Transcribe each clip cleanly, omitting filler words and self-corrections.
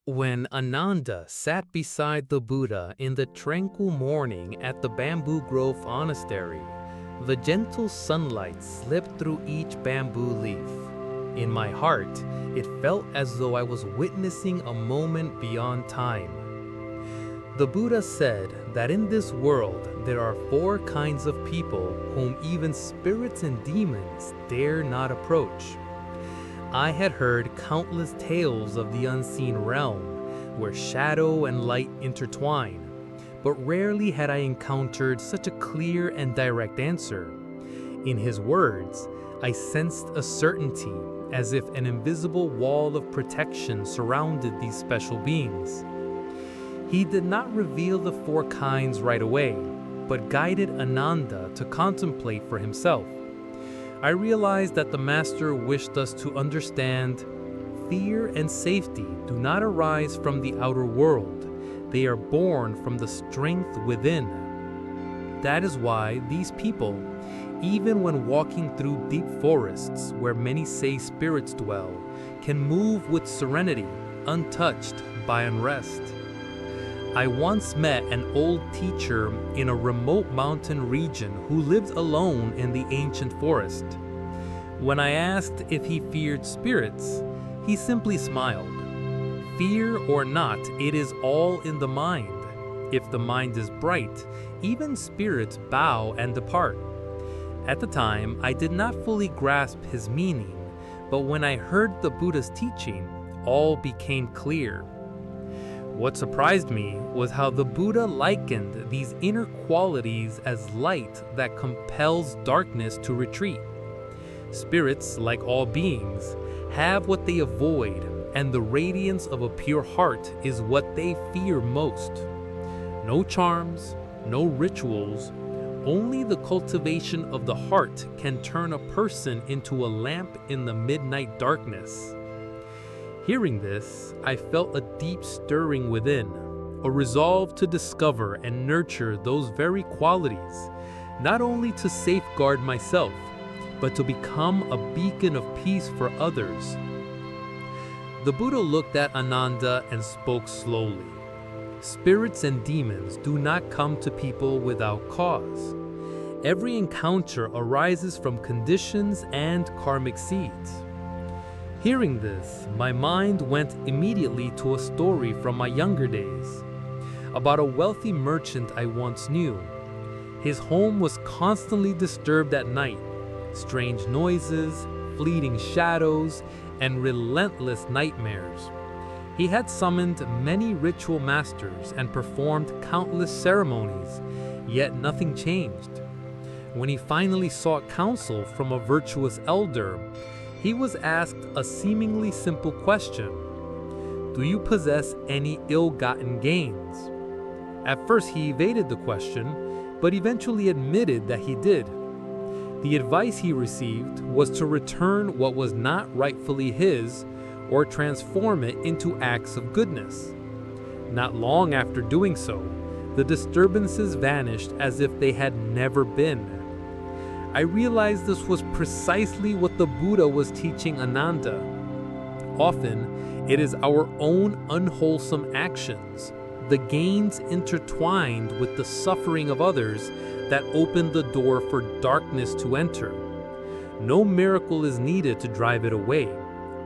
When Ananda sat beside the Buddha in the tranquil morning at the bamboo grove monastery, the gentle sunlight slipped through each bamboo leaf. In my heart, it felt as though I was witnessing a moment beyond time. The Buddha said that in this world there are four kinds of people whom even spirits and demons dare not approach. I had heard countless tales of the unseen realm, where shadow and light intertwine, but rarely had I encountered such a clear and direct answer. In his words, I sensed a certainty, as if an invisible wall of protection surrounded these special beings. He did not reveal the four kinds right away, but guided Ananda to contemplate for himself. I realized that the Master wished us to understand fear and safety do not arise from the outer world. They are born from the strength within. That is why these people, even when walking through deep forests where many say spirits dwell, can move with serenity, untouched by unrest. I once met an old teacher in a remote mountain region who lived alone in the ancient forest. When I asked if he feared spirits, he simply smiled. Fear or not, it is all in the mind. If the mind is bright, even spirits bow and depart. At the time, I did not fully grasp his meaning, but when I heard the Buddha's teaching, all became clear. What surprised me was how the Buddha likened these inner qualities as light that compels darkness to retreat. Spirits, like all beings, have what they avoid, and the radiance of a pure heart is what they fear most. No charms, no rituals, only the cultivation of the heart can turn a person into a lamp in the midnight darkness. Hearing this, I felt a deep stirring within, a resolve to discover and nurture those very qualities, not only to safeguard myself, but to become a beacon of peace for others. The Buddha looked at Ananda and spoke slowly. Spirits and demons do not come to people without cause. Every encounter arises from conditions and karmic seeds. Hearing this, my mind went immediately to a story from my younger days, about a wealthy merchant I once knew. His home was constantly disturbed at night. Strange noises, fleeting shadows, and relentless nightmares. He had summoned many ritual masters and performed countless ceremonies, yet nothing changed. When he finally sought counsel from a virtuous elder, he was asked a seemingly simple question: "Do you possess any ill-gotten gains?" At first he evaded the question, but eventually admitted that he did. The advice he received was to return what was not rightfully his or transform it into acts of goodness. Not long after doing so, the disturbances vanished as if they had never been. I realized this was precisely what the Buddha was teaching Ananda. Often, it is our own unwholesome actions, the gains intertwined with the suffering of others, that open the door for darkness to enter. No miracle is needed to drive it away,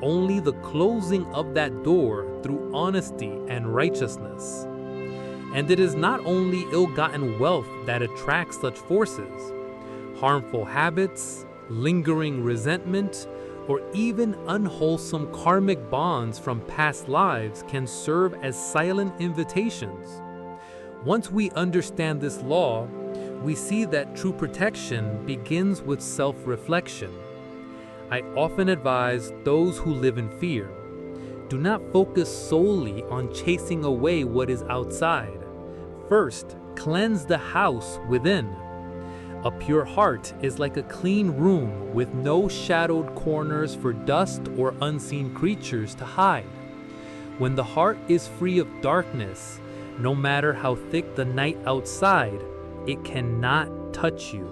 only the closing of that door through honesty and righteousness. And it is not only ill-gotten wealth that attracts such forces. Harmful habits, lingering resentment, or even unwholesome karmic bonds from past lives can serve as silent invitations. Once we understand this law, we see that true protection begins with self-reflection. I often advise those who live in fear, do not focus solely on chasing away what is outside. First, cleanse the house within. A pure heart is like a clean room with no shadowed corners for dust or unseen creatures to hide. When the heart is free of darkness, no matter how thick the night outside, it cannot touch you.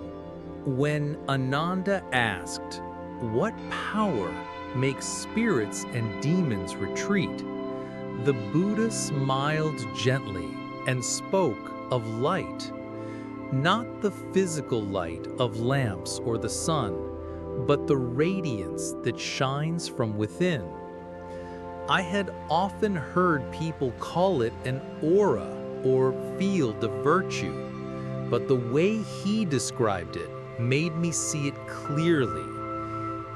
When Ananda asked, "What power makes spirits and demons retreat?" The Buddha smiled gently and spoke of light, not the physical light of lamps or the sun, but the radiance that shines from within. I had often heard people call it an aura or field of virtue, but the way he described it made me see it clearly.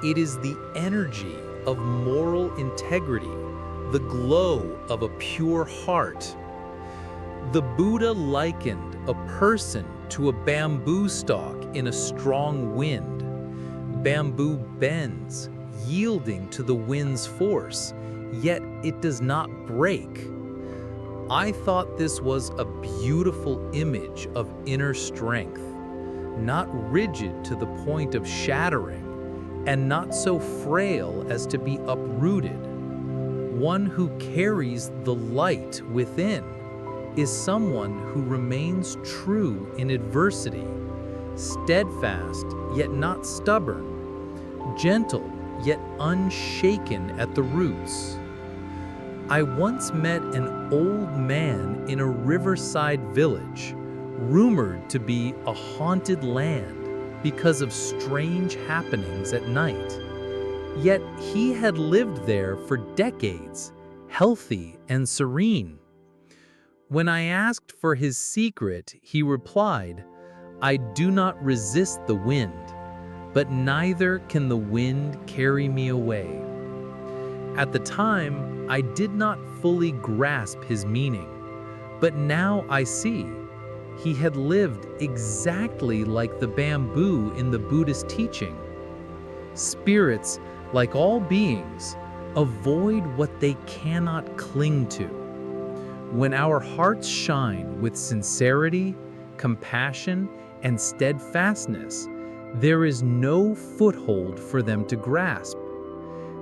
It is the energy of moral integrity, the glow of a pure heart. The Buddha likened a person to a bamboo stalk in a strong wind. Bamboo bends, yielding to the wind's force, yet it does not break. I thought this was a beautiful image of inner strength, not rigid to the point of shattering, and not so frail as to be uprooted. One who carries the light within is someone who remains true in adversity, steadfast yet not stubborn, gentle yet unshaken at the roots. I once met an old man in a riverside village, rumored to be a haunted land because of strange happenings at night. Yet he had lived there for decades, healthy and serene. When I asked for his secret, he replied, "I do not resist the wind, but neither can the wind carry me away." At the time, I did not fully grasp his meaning, but now I see. He had lived exactly like the bamboo in the Buddhist teaching. Spirits, like all beings, avoid what they cannot cling to. When our hearts shine with sincerity, compassion, and steadfastness, there is no foothold for them to grasp.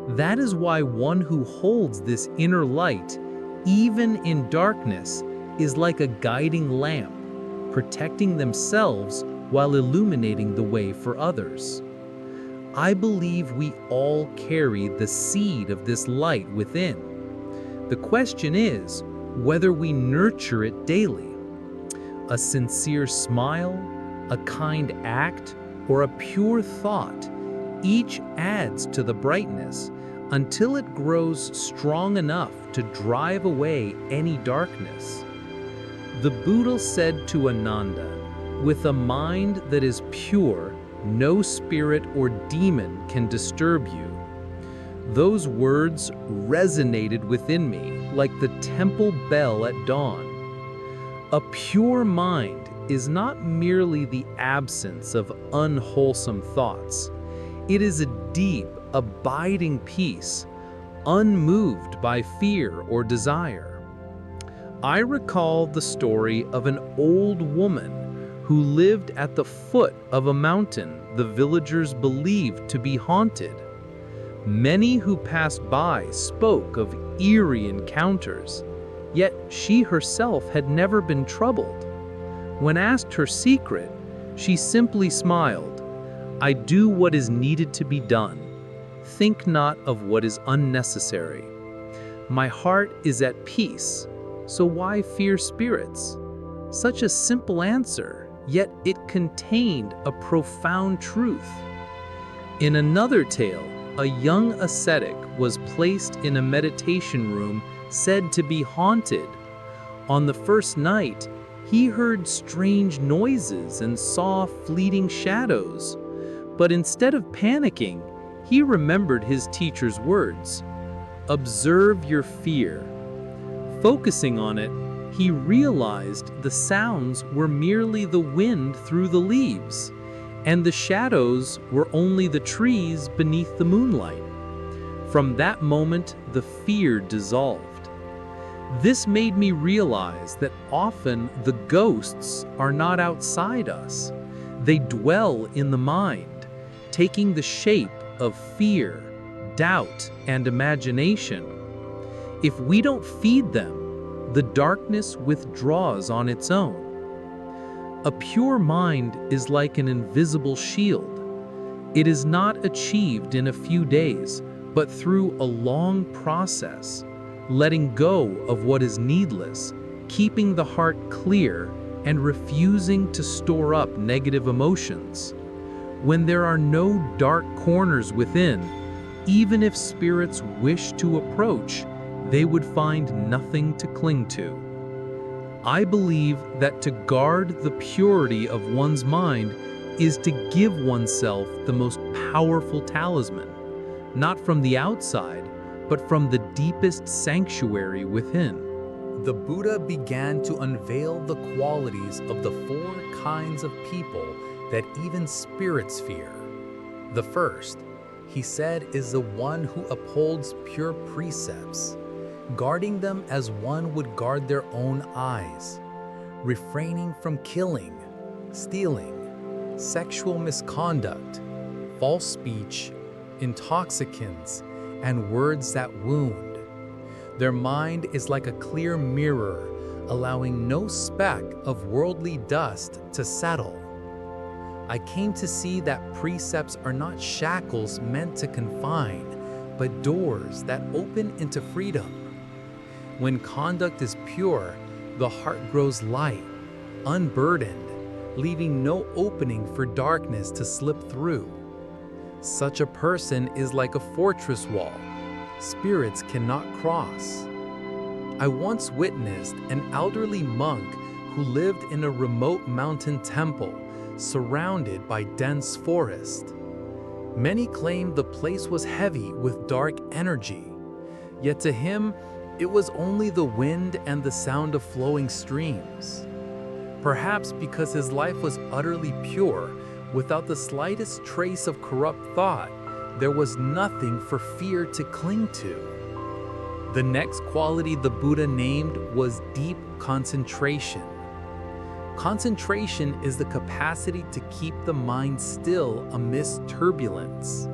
That is why one who holds this inner light, even in darkness, is like a guiding lamp, protecting themselves while illuminating the way for others. I believe we all carry the seed of this light within. The question is whether we nurture it daily. A sincere smile, a kind act, or a pure thought, each adds to the brightness until it grows strong enough to drive away any darkness. The Buddha said to Ananda, "With a mind that is pure, no spirit or demon can disturb you." Those words resonated within me like the temple bell at dawn. A pure mind is not merely the absence of unwholesome thoughts. It is a deep, abiding peace, unmoved by fear or desire. I recall the story of an old woman who lived at the foot of a mountain the villagers believed to be haunted. Many who passed by spoke of eerie encounters, yet she herself had never been troubled. When asked her secret, she simply smiled, "I do what is needed to be done. Think not of what is unnecessary. My heart is at peace, so why fear spirits?" Such a simple answer, yet it contained a profound truth. In another tale, a young ascetic was placed in a meditation room said to be haunted. On the first night, he heard strange noises and saw fleeting shadows. But instead of panicking, he remembered his teacher's words, "Observe your fear." Focusing on it, he realized the sounds were merely the wind through the leaves, and the shadows were only the trees beneath the moonlight. From that moment, the fear dissolved. This made me realize that often the ghosts are not outside us. They dwell in the mind, taking the shape of fear, doubt, and imagination. If we don't feed them, the darkness withdraws on its own. A pure mind is like an invisible shield. It is not achieved in a few days, but through a long process, letting go of what is needless, keeping the heart clear, and refusing to store up negative emotions. When there are no dark corners within, even if spirits wish to approach, they would find nothing to cling to. I believe that to guard the purity of one's mind is to give oneself the most powerful talisman, not from the outside, but from the deepest sanctuary within. The Buddha began to unveil the qualities of the 4 kinds of people that even spirits fear. The first, he said, is the one who upholds pure precepts, guarding them as one would guard their own eyes, refraining from killing, stealing, sexual misconduct, false speech, intoxicants, and words that wound. Their mind is like a clear mirror, allowing no speck of worldly dust to settle. I came to see that precepts are not shackles meant to confine, but doors that open into freedom. When conduct is pure, the heart grows light, unburdened, leaving no opening for darkness to slip through. Such a person is like a fortress wall. Spirits cannot cross. I once witnessed an elderly monk who lived in a remote mountain temple surrounded by dense forest. Many claimed the place was heavy with dark energy, yet to him, it was only the wind and the sound of flowing streams. Perhaps because his life was utterly pure, without the slightest trace of corrupt thought, there was nothing for fear to cling to. The next quality the Buddha named was deep concentration. Concentration is the capacity to keep the mind still amidst turbulence.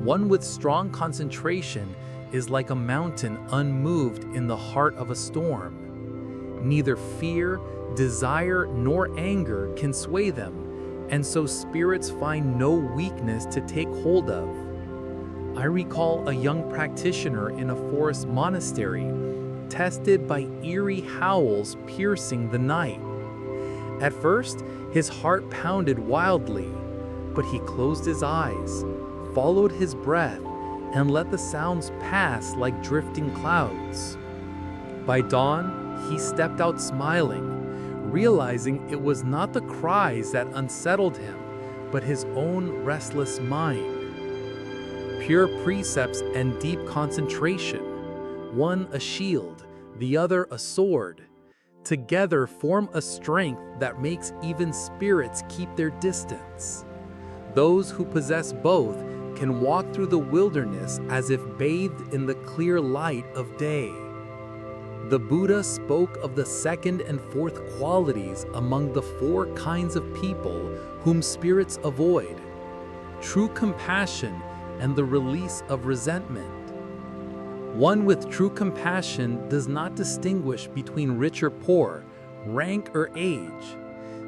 One with strong concentration is like a mountain unmoved in the heart of a storm. Neither fear, desire, nor anger can sway them, and so spirits find no weakness to take hold of. I recall a young practitioner in a forest monastery, tested by eerie howls piercing the night. At first, his heart pounded wildly, but he closed his eyes, followed his breath, and let the sounds pass like drifting clouds. By dawn, he stepped out smiling, realizing it was not the cries that unsettled him, but his own restless mind. Pure precepts and deep concentration, one a shield, the other a sword, together form a strength that makes even spirits keep their distance. Those who possess both can walk through the wilderness as if bathed in the clear light of day. The Buddha spoke of the second and fourth qualities among the 4 kinds of people whom spirits avoid: true compassion and the release of resentment. One with true compassion does not distinguish between rich or poor, rank or age.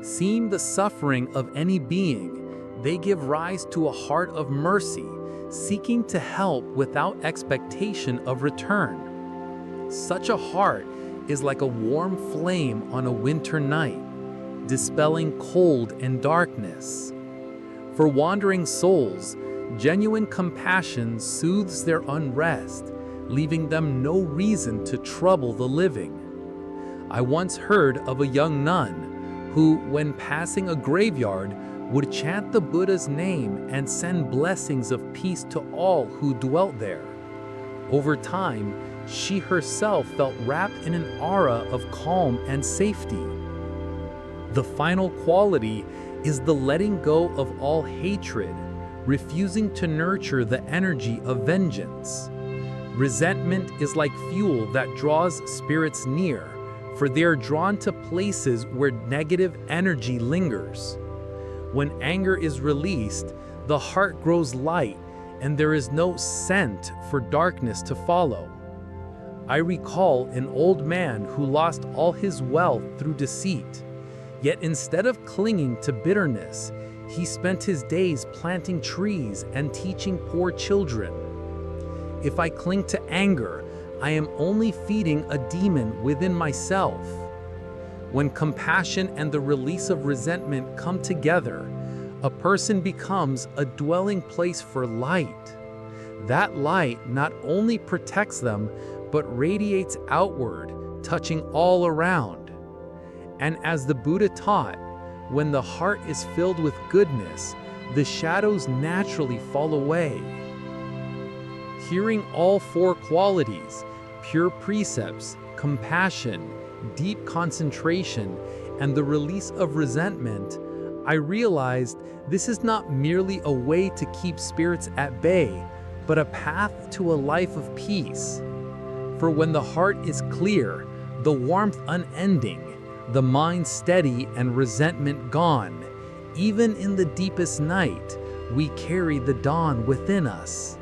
Seeing the suffering of any being, they give rise to a heart of mercy, seeking to help without expectation of return. Such a heart is like a warm flame on a winter night, dispelling cold and darkness. For wandering souls, genuine compassion soothes their unrest, leaving them no reason to trouble the living. I once heard of a young nun who, when passing a graveyard, would chant the Buddha's name and send blessings of peace to all who dwelt there. Over time, she herself felt wrapped in an aura of calm and safety. The final quality is the letting go of all hatred, refusing to nurture the energy of vengeance. Resentment is like fuel that draws spirits near, for they are drawn to places where negative energy lingers. When anger is released, the heart grows light and there is no scent for darkness to follow. I recall an old man who lost all his wealth through deceit, yet instead of clinging to bitterness, he spent his days planting trees and teaching poor children. If I cling to anger, I am only feeding a demon within myself. When compassion and the release of resentment come together, a person becomes a dwelling place for light. That light not only protects them, but radiates outward, touching all around. And as the Buddha taught, when the heart is filled with goodness, the shadows naturally fall away. Hearing all four qualities, pure precepts, compassion, deep concentration, and the release of resentment, I realized this is not merely a way to keep spirits at bay, but a path to a life of peace. For when the heart is clear, the warmth unending, the mind steady and resentment gone, even in the deepest night, we carry the dawn within us.